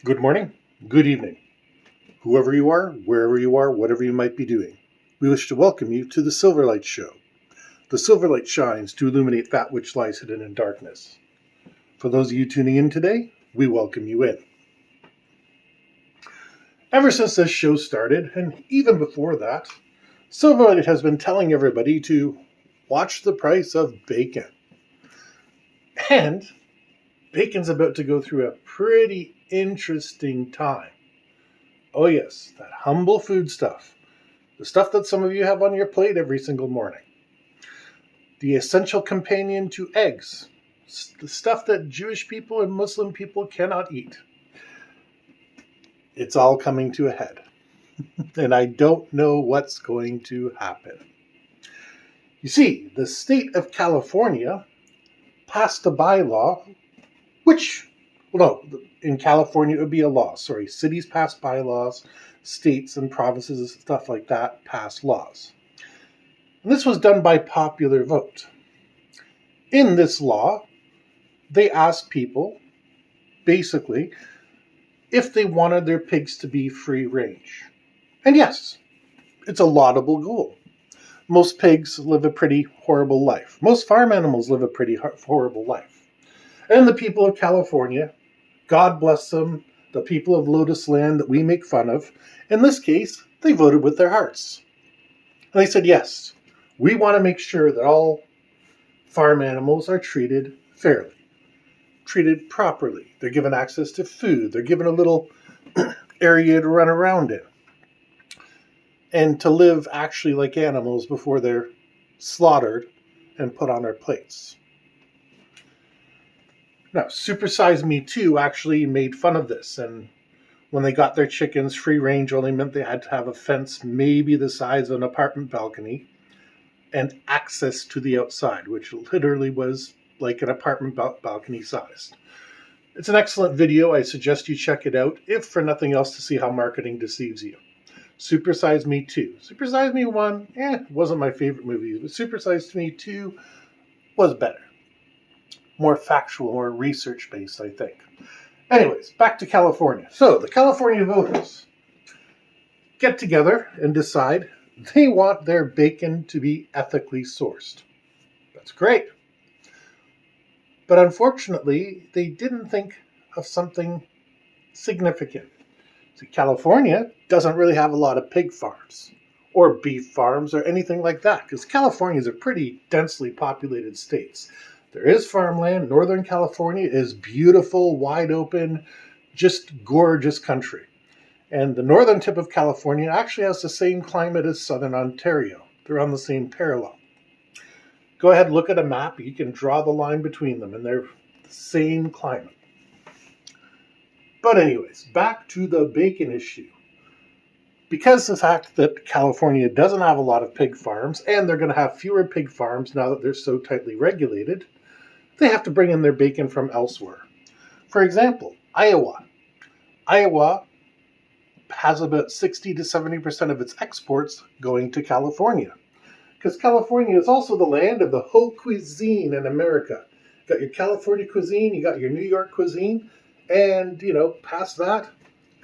Good morning, good evening, whoever you are, wherever you are, whatever you might be doing. We wish to welcome you to the Silverlight Show. The Silverlight shines to illuminate that which lies hidden in darkness. For those of you tuning in today, we welcome you in. Ever since this show started, and even before that, Silverlight has been telling everybody to watch the price of bacon. And bacon's about to go through a pretty interesting time. Oh yes, that humble food stuff. The stuff that some of you have on your plate every single morning. The essential companion to eggs. The stuff that Jewish people and Muslim people cannot eat. It's all coming to a head. And I don't know what's going to happen. You see, the state of California passed a bylaw, in California it would be a law. Cities pass bylaws, states and provinces and stuff like that pass laws. And this was done by popular vote. In this law, they asked people, basically, if they wanted their pigs to be free range. And yes, it's a laudable goal. Most pigs live a pretty horrible life. Most farm animals live a pretty horrible life. And the people of California, God bless them, the people of Lotus Land that we make fun of, in this case, they voted with their hearts. And they said, yes, we want to make sure that all farm animals are treated fairly, treated properly. They're given access to food. They're given a little area to run around in. And to live actually like animals before they're slaughtered and put on our plates. Now, Super Size Me 2 actually made fun of this, and when they got their chickens, free range only meant they had to have a fence maybe the size of an apartment balcony and access to the outside, which literally was like an apartment balcony sized. It's an excellent video. I suggest you check it out, if for nothing else to see how marketing deceives you. Super Size Me 2. Super Size Me 1, wasn't my favorite movie, but Super Size Me 2 was better. More factual, more research-based, I think. Anyways, back to California. So, the California voters get together and decide they want their bacon to be ethically sourced. That's great. But unfortunately, they didn't think of something significant. See, California doesn't really have a lot of pig farms or beef farms or anything like that, because California is a pretty densely populated state. There is farmland. Northern California is beautiful, wide open, just gorgeous country. And the northern tip of California actually has the same climate as southern Ontario. They're on the same parallel. Go ahead, look at a map. You can draw the line between them, and they're the same climate. But anyways, back to the bacon issue. Because the fact that California doesn't have a lot of pig farms, and they're going to have fewer pig farms now that they're so tightly regulated, they have to bring in their bacon from elsewhere. For example, Iowa. Iowa has about 60 to 70% of its exports going to California. Because California is also the land of the haute cuisine in America. You got your California cuisine, you got your New York cuisine, and, past that,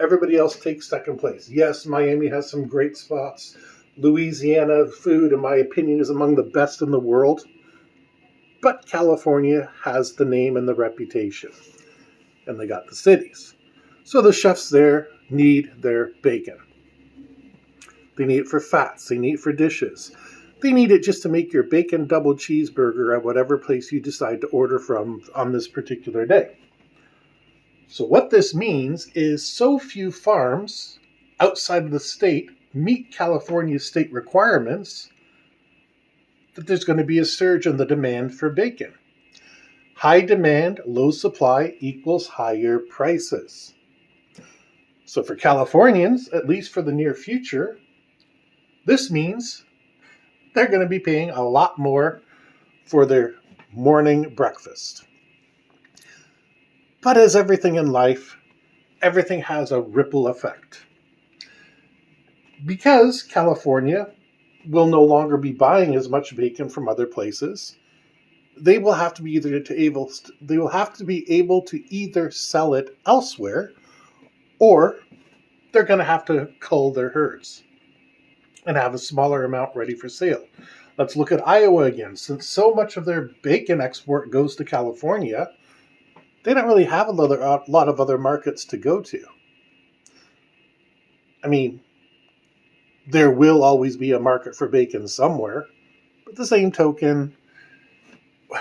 everybody else takes second place. Yes, Miami has some great spots. Louisiana food, in my opinion, is among the best in the world. But California has the name and the reputation. And they got the cities. So the chefs there need their bacon. They need it for fats. They need it for dishes. They need it just to make your bacon double cheeseburger at whatever place you decide to order from on this particular day. So what this means is so few farms outside of the state meet California's state requirements that there's going to be a surge in the demand for bacon. High demand, low supply equals higher prices. So for Californians, at least for the near future, this means they're going to be paying a lot more for their morning breakfast. But as everything in life, everything has a ripple effect. Because California will no longer be buying as much bacon from other places, they will have to be able to either sell it elsewhere or they're going to have to cull their herds and have a smaller amount ready for sale. Let's look at Iowa again. Since so much of their bacon export goes to California, they don't really have a lot of other markets to go to. I mean, there will always be a market for bacon somewhere, but the same token,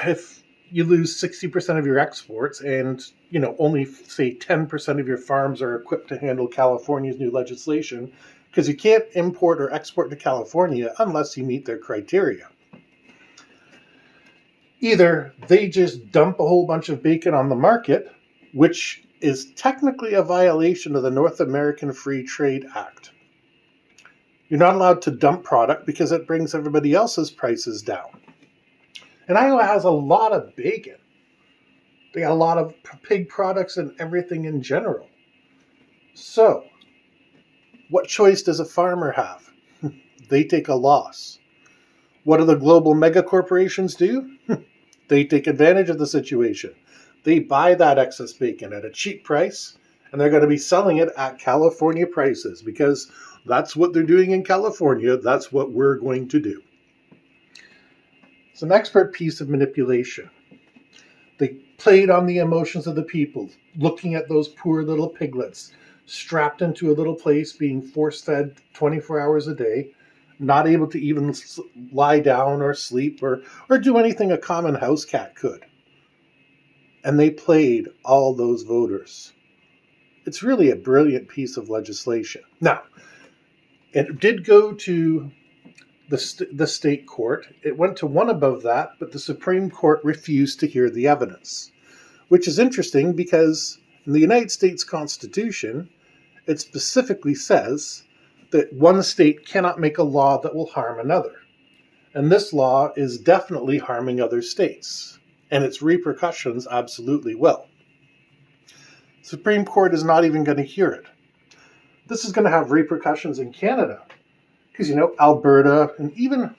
if you lose 60% of your exports and, only say 10% of your farms are equipped to handle California's new legislation, because you can't import or export to California unless you meet their criteria. Either they just dump a whole bunch of bacon on the market, which is technically a violation of the North American Free Trade Act. You're not allowed to dump product because it brings everybody else's prices down. And Iowa has a lot of bacon. They got a lot of pig products and everything in general. So, what choice does a farmer have? They take a loss. What do the global mega corporations do? They take advantage of the situation. They buy that excess bacon at a cheap price, and they're going to be selling it at California prices because that's what they're doing in California. That's what we're going to do. It's an expert piece of manipulation. They played on the emotions of the people, looking at those poor little piglets strapped into a little place, being force-fed 24 hours a day, not able to even lie down or sleep or do anything a common house cat could. And they played all those voters. It's really a brilliant piece of legislation. Now, it did go to the state court. It went to one above that, but the Supreme Court refused to hear the evidence, which is interesting because in the United States Constitution, it specifically says that one state cannot make a law that will harm another. And this law is definitely harming other states, and its repercussions absolutely will. The Supreme Court is not even going to hear it. This is going to have repercussions in Canada, because, Alberta and even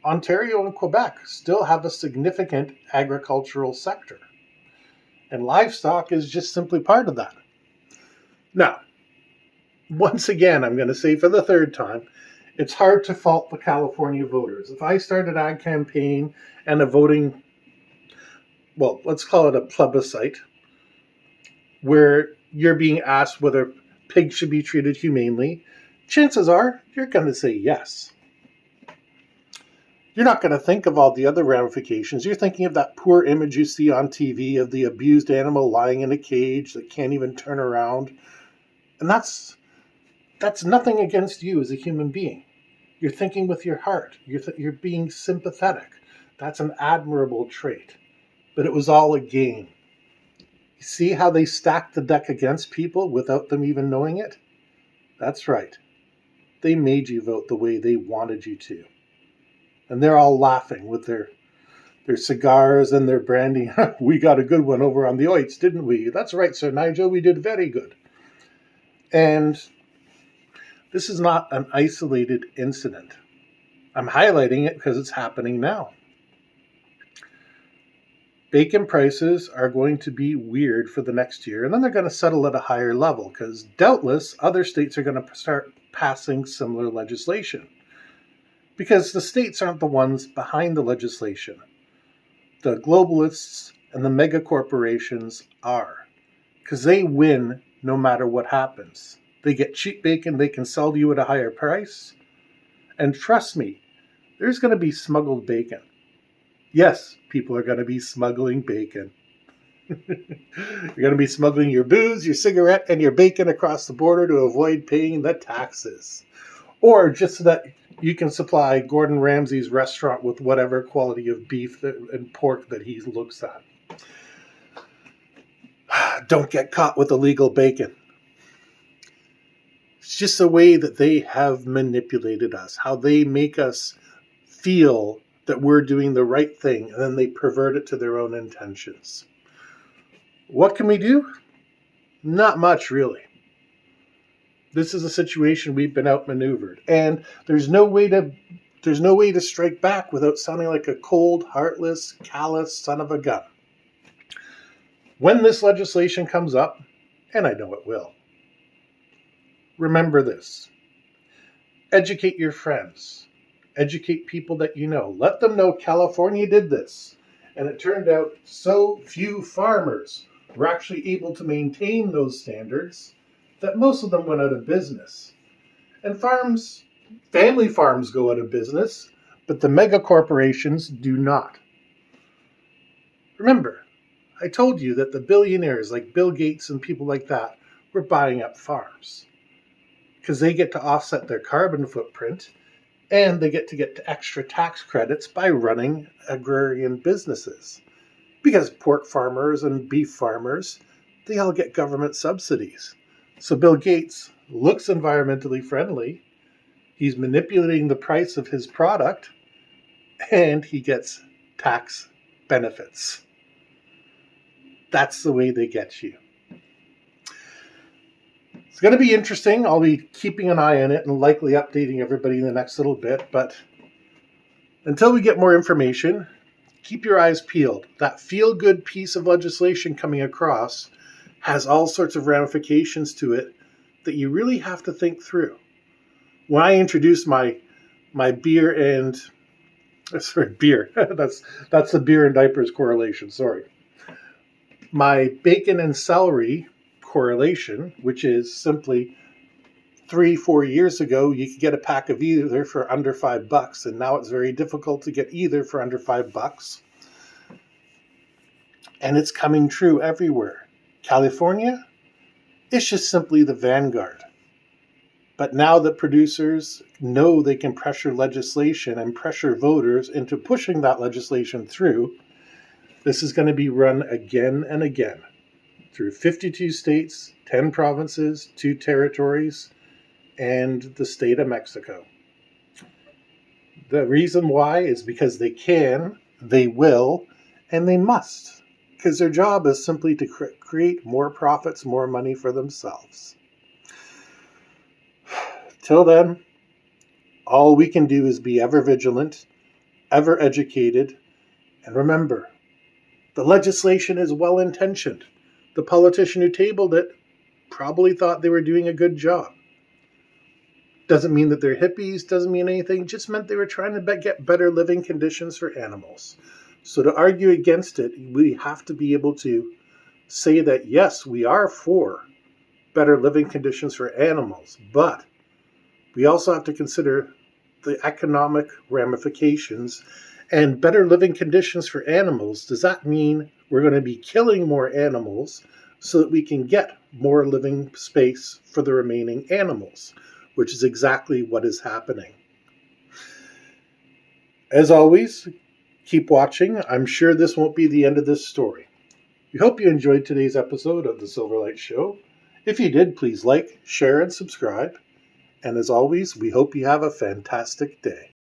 Ontario and Quebec still have a significant agricultural sector. And livestock is just simply part of that. Now, once again, I'm going to say for the third time, it's hard to fault the California voters. If I start an ad campaign and a voting, let's call it a plebiscite, where you're being asked whether pigs should be treated humanely, chances are you're going to say yes. You're not going to think of all the other ramifications. You're thinking of that poor image you see on TV of the abused animal lying in a cage that can't even turn around. And that's nothing against you as a human being. You're thinking with your heart. You're being sympathetic. That's an admirable trait. But it was all a game. You see how they stacked the deck against people without them even knowing it? That's right. They made you vote the way they wanted you to. And they're all laughing with their cigars and their brandy. We got a good one over on the Oits, didn't we? That's right, Sir Nigel. We did very good. And this is not an isolated incident. I'm highlighting it because it's happening now. Bacon prices are going to be weird for the next year, and then they're going to settle at a higher level because doubtless other states are going to start passing similar legislation. Because the states aren't the ones behind the legislation. The globalists and the mega corporations are. Because they win no matter what happens. They get cheap bacon, they can sell to you at a higher price. And trust me, there's going to be smuggled bacon. Yes, people are going to be smuggling bacon. You're going to be smuggling your booze, your cigarette, and your bacon across the border to avoid paying the taxes. Or just so that you can supply Gordon Ramsay's restaurant with whatever quality of beef and pork that he looks at. Don't get caught with illegal bacon. It's just a way that they have manipulated us, how they make us feel that we're doing the right thing, and then they pervert it to their own intentions. What can we do? Not much, really. This is a situation we've been outmaneuvered, and there's no way to strike back without sounding like a cold, heartless, callous son of a gun. When this legislation comes up, and I know it will, remember this. Educate your friends. Educate people that you know. Let them know California did this. And it turned out so few farmers were actually able to maintain those standards that most of them went out of business. And family farms go out of business, but the mega corporations do not. Remember, I told you that the billionaires like Bill Gates and people like that were buying up farms because they get to offset their carbon footprint and they get extra tax credits by running agrarian businesses. Because pork farmers and beef farmers, they all get government subsidies. So Bill Gates looks environmentally friendly, he's manipulating the price of his product, and he gets tax benefits. That's the way they get you. It's going to be interesting. I'll be keeping an eye on it and likely updating everybody in the next little bit. But until we get more information, keep your eyes peeled. That feel-good piece of legislation coming across has all sorts of ramifications to it that you really have to think through. When I introduced my beer and... beer. That's the beer and diapers correlation. Sorry. My bacon and celery correlation, which is simply 3-4 years ago, you could get a pack of either for under $5, and now it's very difficult to get either for under $5. And it's coming true everywhere. California, it's just simply the vanguard. But now that producers know they can pressure legislation and pressure voters into pushing that legislation through, this is going to be run again and again through 52 states, 10 provinces, 2 territories, and the state of Mexico. The reason why is because they can, they will, and they must. Because their job is simply to create more profits, more money for themselves. Till then, all we can do is be ever vigilant, ever educated, and remember, the legislation is well-intentioned. The politician who tabled it probably thought they were doing a good job. Doesn't mean that they're hippies, doesn't mean anything, just meant they were trying to get better living conditions for animals. So to argue against it, we have to be able to say that yes, we are for better living conditions for animals, but we also have to consider the economic ramifications. And better living conditions for animals, does that mean we're going to be killing more animals so that we can get more living space for the remaining animals, which is exactly what is happening. As always, keep watching. I'm sure this won't be the end of this story. We hope you enjoyed today's episode of the Silverlight Show. If you did, please like, share, and subscribe. And as always, we hope you have a fantastic day.